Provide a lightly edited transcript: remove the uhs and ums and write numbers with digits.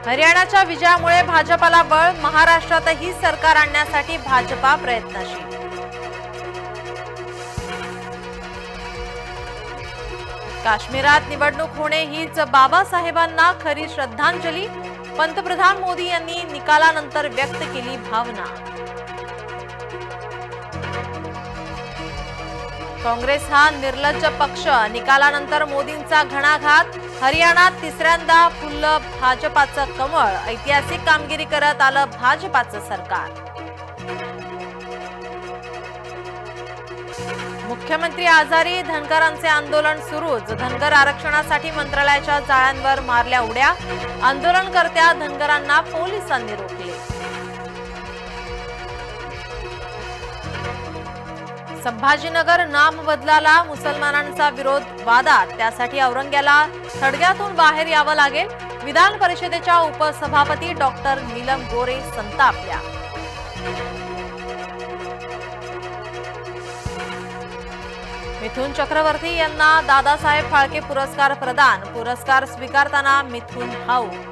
हरियाणाच्या विजयामुळे भाजपाला बळ, महाराष्ट्रातही सरकार आणण्यासाठी भाजपा प्रयत्नशील। काश्मीरात निवडणूक होणे हीच बाबासाहेबांना खरी श्रद्धांजली, पंतप्रधान मोदी यांनी निकालानंतर व्यक्त केली भावना। काँग्रेस हा निर्लज्ज पक्ष, निकालानंतर मोदींचा घणाघात, हरियाणात तिसऱ्यांदा फुललं भाजपाचं कमळ, ऐतिहासिक कामगिरी करत आलं भाजपाचं सरकार। मुख्यमंत्री आजारी, धनगरांचे आंदोलन सुरूच, धनगर आरक्षणासाठी मंत्रालयाच्या जाळ्यांवर मारल्या उड्या, आंदोलनकर्त्या धनगरांना पोलिसांनी रोखले। संभाजीनगर नाम बदलाला मुसलमानांचा विरोध वादात, त्यासाठी औरंग्याला थडग्यातून बाहेर यावं लागेल, विधान परिषदेच्या उपसभापती डॉक्टर नीलम गोरे संतापल्या। मिथुन चक्रवर्ती यांना दादासाहेब फाळके पुरस्कार प्रदान, पुरस्कार स्वीकारताना मिथुन भाऊक।